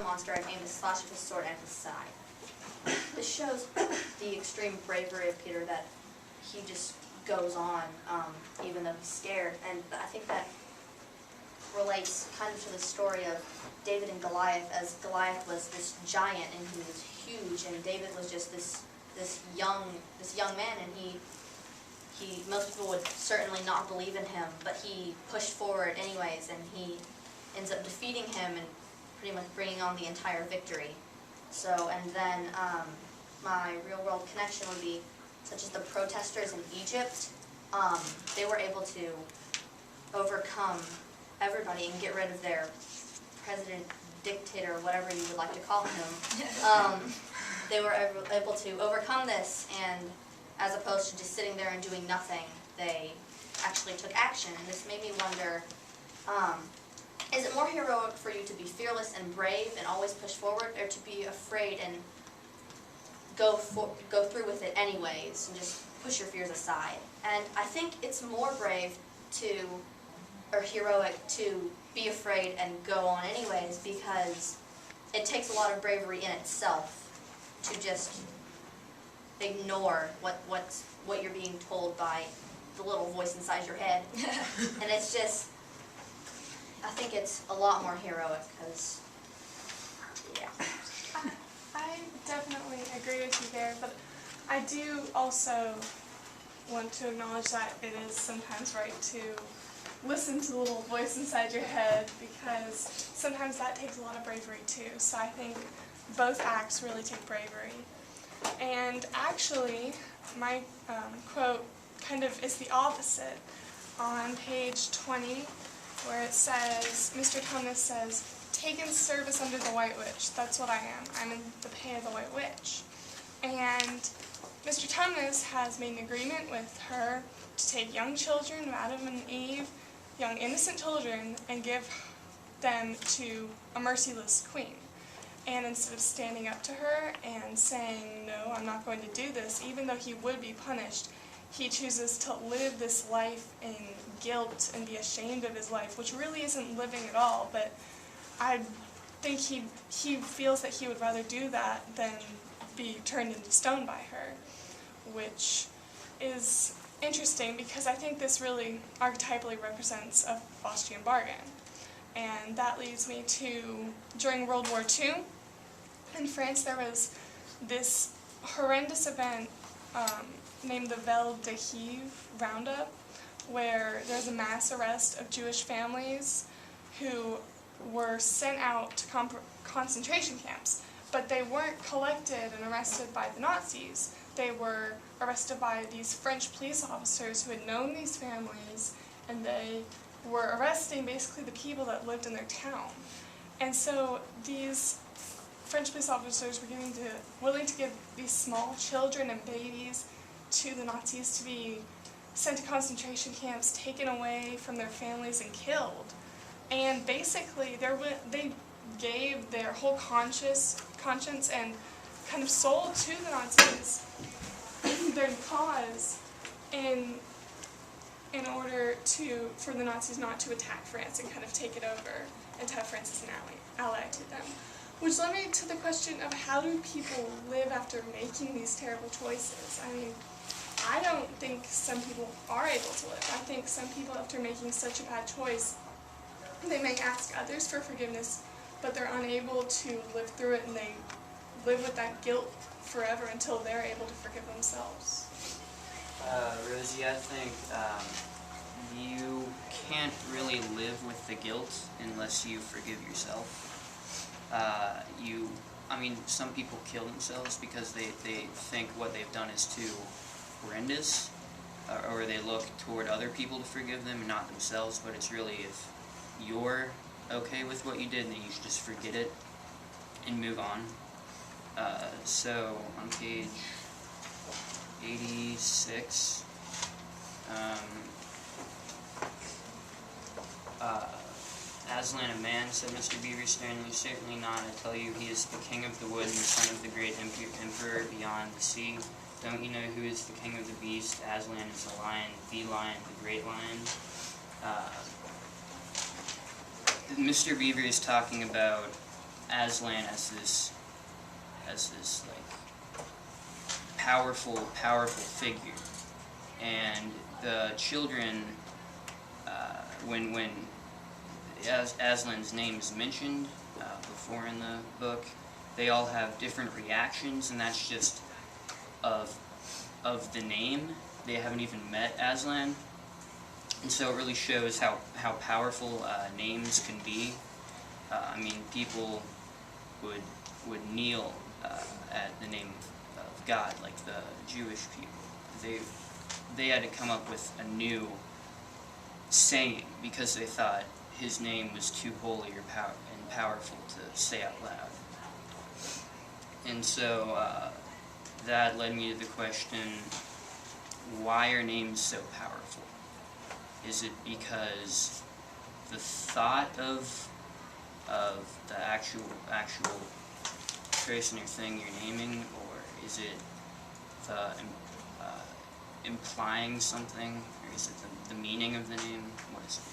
monster, I'd aim to slash with his sword at his side. This shows the extreme bravery of Peter, that he just goes on, even though he's scared. And I think that relates kind of to the story of David and Goliath, as Goliath was this giant and he was huge, and David was just this young man, and he most people would certainly not believe in him, but he pushed forward anyways, and he ends up defeating him and pretty much bringing on the entire victory. So, and then my real world connection would be such as the protesters in Egypt. They were able to overcome everybody and get rid of their president, dictator, whatever you would like to call him. They were able to overcome this, and as opposed to just sitting there and doing nothing, they actually took action. And this made me wonder, is it more heroic for you to be fearless and brave and always push forward, or to be afraid and go through with it anyways and just push your fears aside? And I think it's more brave or heroic to be afraid and go on anyways, because it takes a lot of bravery in itself to just ignore what you're being told by the little voice inside your head. And it's just, I think it's a lot more heroic, because, yeah. I definitely agree with you there, but I do also want to acknowledge that it is sometimes right to listen to the little voice inside your head, because sometimes that takes a lot of bravery too. So I think both acts really take bravery. And actually, my quote kind of is the opposite. On page 20, where it says, Mr. Tumnus says, "Taken service under the White Witch. That's what I am. I'm in the pay of the White Witch." And Mr. Tumnus has made an agreement with her to take young children, Adam and Eve, young innocent children, and give them to a merciless queen. And instead of standing up to her and saying, "No, I'm not going to do this," even though he would be punished, he chooses to live this life in guilt and be ashamed of his life, which really isn't living at all. But I think he feels that he would rather do that than be turned into stone by her, which is interesting, because I think this really archetypally represents a Faustian bargain. And that leads me to, during World War II, in France there was this horrendous event named the Vel d'Hiv Roundup, where there's a mass arrest of Jewish families who were sent out to concentration camps, but they weren't collected and arrested by the Nazis. They were arrested by these French police officers who had known these families, and they were arresting basically the people that lived in their town. And so these French police officers were willing to give these small children and babies to the Nazis to be sent to concentration camps, taken away from their families and killed. And basically they gave their whole conscience and kind of sold to the Nazis their cause in order for the Nazis not to attack France and kind of take it over and to have France as an ally to them. Which led me to the question of, how do people live after making these terrible choices? I mean, I don't think some people are able to live. I think some people, after making such a bad choice, they may ask others for forgiveness, but they're unable to live through it, and they live with that guilt forever until they're able to forgive themselves. Rosie, I think you can't really live with the guilt unless you forgive yourself. I mean, some people kill themselves because they think what they've done is too horrendous, or they look toward other people to forgive them and not themselves. But it's really, if you're okay with what you did, then you should just forget it and move on. So on page 86, Aslan, a man, said Mr. Beaver sternly, "Certainly not. I tell you, he is the king of the wood and the son of the great emperor beyond the sea. Don't you know who is the king of the beast? Aslan is the lion, the great lion." Mr. Beaver is talking about Aslan as this like powerful figure, and the children, when Aslan's name is mentioned before in the book, they all have different reactions, and that's just of the name. They haven't even met Aslan, and so it really shows how powerful names can be. I mean, people would kneel at the name of God, like the Jewish people. They had to come up with a new saying because they thought his name was too holy or powerful to say out loud. And so that led me to the question, why are names so powerful? Is it because the thought of the actual person or thing you're naming, or is it the implying something, or is it the meaning of the name? What is it?